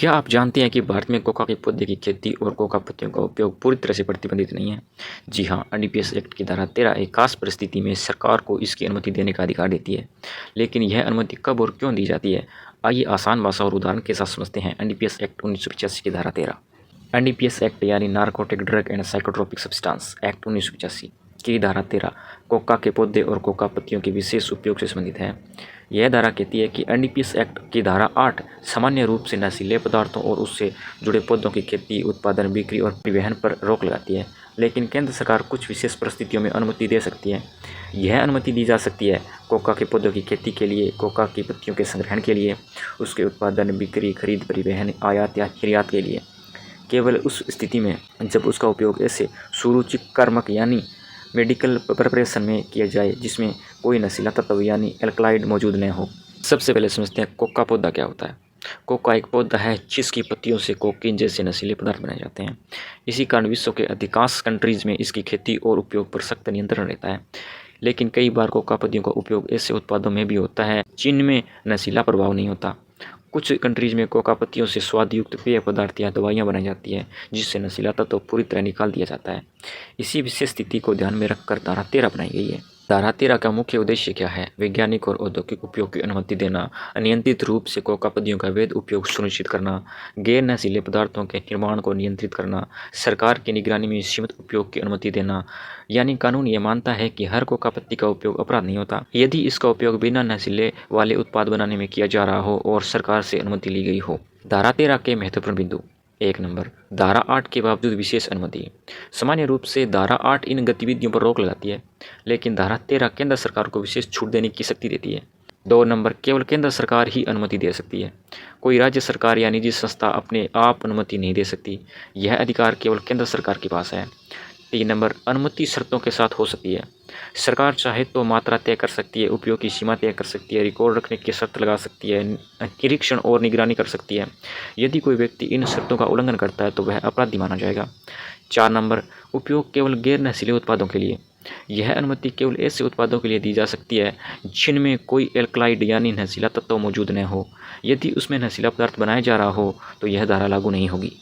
क्या आप जानते हैं कि भारत में कोका के पौधे की खेती और कोका पत्तियों का उपयोग पूरी तरह से प्रतिबंधित नहीं है? जी हाँ, एनडीपीएस एक्ट की धारा 13 एक खास परिस्थिति में सरकार को इसकी अनुमति देने का अधिकार देती है। लेकिन यह अनुमति कब और क्यों दी जाती है? आइए आसान भाषा और उदाहरण के साथ समझते हैं एनडीपीएस एक्ट 1985 की धारा 13। एनडीपीएस एक्ट यानी narcotic drug and psychotropic substance act 1985 की धारा 13 कोका के पौधे और कोका पत्तियों के विशेष उपयोग से संबंधित है। यह धारा कहती है कि एनडीपीएस एक्ट की धारा 8 सामान्य रूप से नशीले पदार्थों और उससे जुड़े पौधों की खेती, उत्पादन, बिक्री और परिवहन पर रोक लगाती है, लेकिन केंद्र सरकार कुछ विशेष परिस्थितियों में अनुमति दे सकती है। यह अनुमति दी जा सकती है कोका के पौधों की खेती के लिए, कोका की पत्तियों के संग्रहण के लिए, उसके उत्पादन, बिक्री, खरीद, परिवहन, आयात या निर्यात के लिए, केवल उस स्थिति में जब उसका उपयोग ऐसे सुरुचिकर्मक यानी मेडिकल प्रिपरेशन में किया जाए जिसमें कोई नशीला तत्व यानी एल्कलॉइड मौजूद न हो। सबसे पहले समझते हैं कोका पौधा क्या होता है। कोका एक पौधा है जिसकी पत्तियों से कोकीन जैसे नशीले पदार्थ बनाए जाते हैं। इसी कारण विश्व के अधिकांश कंट्रीज में इसकी खेती और उपयोग पर सख्त नियंत्रण रहता है। लेकिन कई बार कोका पत्तियों का उपयोग ऐसे उत्पादों में भी होता है जिनमें नशीला प्रभाव नहीं होता। कुछ कंट्रीज में कोका पत्तियों से स्वादयुक्त पेय पदार्थ या दवाइयाँ बनाई जाती है जिससे नशीला तत्व पूरी तरह निकाल दिया जाता है। इसी विशेष स्थिति को ध्यान में रखकर धारा 13 बनाई गई है। धारा 13 का मुख्य उद्देश्य क्या है? वैज्ञानिक और औद्योगिक उपयोग की अनुमति देना, अनियंत्रित रूप से कोका पत्तियों का वैध उपयोग सुनिश्चित करना, गैर नशीले पदार्थों के निर्माण को नियंत्रित करना, सरकार की निगरानी में सीमित उपयोग की अनुमति देना। यानी कानून ये मानता है कि हर कोका पत्ती का उपयोग अपराध नहीं होता यदि इसका उपयोग बिना नशीले वाले उत्पाद बनाने में किया जा रहा हो और सरकार से अनुमति ली गई हो। धारा 13 के महत्वपूर्ण बिंदु। 1 नंबर, धारा 8 के बावजूद विशेष अनुमति। सामान्य रूप से धारा 8 इन गतिविधियों पर रोक लगाती है, लेकिन धारा 13 केंद्र सरकार को विशेष छूट देने की शक्ति देती है। 2 नंबर, केवल केंद्र सरकार ही अनुमति दे सकती है। कोई राज्य सरकार या निजी संस्था अपने आप अनुमति नहीं दे सकती। यह अधिकार केवल केंद्र सरकार के पास है। 3 नंबर, अनुमति शर्तों के साथ हो सकती है। सरकार चाहे तो मात्रा तय कर सकती है, उपयोग की सीमा तय कर सकती है, रिकॉर्ड रखने की शर्त लगा सकती है, निरीक्षण और निगरानी कर सकती है। यदि कोई व्यक्ति इन शर्तों का उल्लंघन करता है तो वह अपराधी माना जाएगा। 4 नंबर, उपयोग केवल गैर नशीले उत्पादों के लिए। यह अनुमति केवल ऐसे उत्पादों के लिए दी जा सकती है जिनमें कोई एल्कलॉइड यानी नशीला तत्व मौजूद न हो। यदि उसमें नशीला पदार्थ बनाया जा रहा हो तो यह धारा लागू नहीं होगी।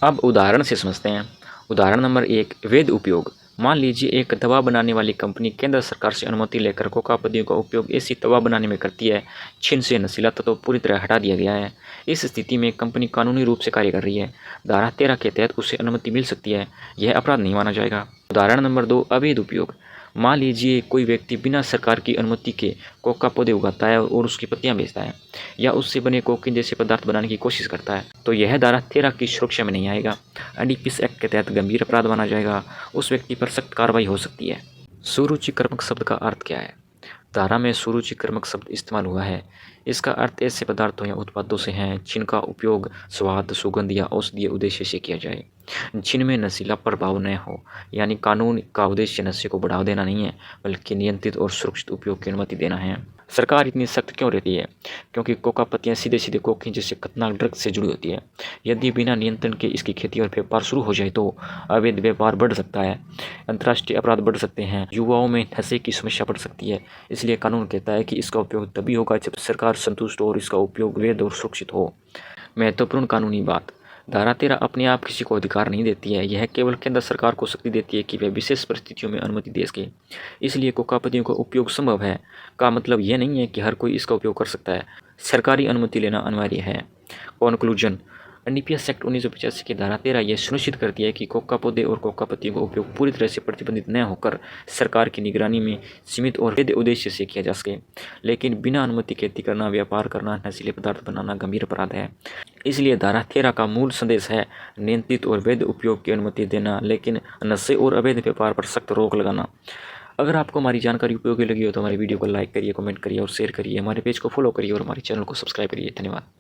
अब उदाहरण से समझते हैं। उदाहरण नंबर 1, वैध उपयोग। मान लीजिए एक दवा बनाने वाली कंपनी केंद्र सरकार से अनुमति लेकर कोका पत्तियों का उपयोग ऐसी दवा बनाने में करती है जिनसे नशीला तत्व पूरी तरह हटा दिया गया है। इस स्थिति में कंपनी कानूनी रूप से कार्य कर रही है। धारा 13 के तहत उसे अनुमति मिल सकती है। यह अपराध नहीं माना जाएगा। उदाहरण नंबर 2, अवैध उपयोग। मान लीजिए कोई व्यक्ति बिना सरकार की अनुमति के कोका पौधे उगाता है और उसकी पत्तियां बेचता है या उससे बने कोकीन जैसे पदार्थ बनाने की कोशिश करता है तो यह धारा 13 की सुरक्षा में नहीं आएगा। एनडीपीएस एक्ट के तहत गंभीर अपराध माना जाएगा। उस व्यक्ति पर सख्त कार्रवाई हो सकती है। सुरुचिकर्मक शब्द का अर्थ क्या है? धारा में सुरुचिकर्मक शब्द इस्तेमाल हुआ है। इसका अर्थ ऐसे पदार्थों या उत्पादों से है जिनका उपयोग स्वाद, सुगंध या औषधीय उद्देश्य से किया जाए, जिनमें नशीला प्रभाव न हो। यानी कानून का उद्देश्य नशे को बढ़ावा देना नहीं है बल्कि नियंत्रित और सुरक्षित उपयोग की अनुमति देना है। सरकार इतनी सख्त क्यों रहती है? क्योंकि कोका पत्तियां सीधे सीधे कोकीन जैसे खतरनाक ड्रग से जुड़ी होती है। यदि बिना नियंत्रण के इसकी खेती और व्यापार शुरू हो जाए तो अवैध व्यापार बढ़ सकता है, अंतर्राष्ट्रीय अपराध बढ़ सकते हैं, युवाओं में नशे की समस्या बढ़ सकती है। इसलिए कानून कहता है कि इसका उपयोग तभी होगा जब सरकार संतुष्ट हो और इसका उपयोग वैध और सुरक्षित हो। महत्वपूर्ण कानूनी बात। धारा 13 अपने आप किसी को अधिकार नहीं देती है। यह केवल केंद्र सरकार को शक्ति देती है कि वह विशेष परिस्थितियों में अनुमति दे सके। इसलिए कोका पत्तियों का उपयोग संभव है का मतलब यह नहीं है कि हर कोई इसका उपयोग कर सकता है। सरकारी अनुमति लेना अनिवार्य है। कॉन्क्लूजन। एनडीपीएस एक्ट 1985 की धारा 13 यह सुनिश्चित करती है कि कोका पौधे और कोका पत्तियों का उपयोग पूरी तरह से प्रतिबंधित न होकर सरकार की निगरानी में सीमित और वैध उद्देश्य से किया जा सके। लेकिन बिना अनुमति खेती करना, व्यापार करना, नशीले पदार्थ बनाना गंभीर अपराध है। इसलिए धारा 13 का मूल संदेश है नियंत्रित और वैध उपयोग की अनुमति देना, लेकिन नशे और अवैध व्यापार पर सख्त रोक लगाना। अगर आपको हमारी जानकारी उपयोगी लगी हो तो हमारी वीडियो को लाइक करिए, कमेंट करिए और शेयर करिए। हमारे पेज को फॉलो करिए और हमारे चैनल को सब्सक्राइब करिए। धन्यवाद।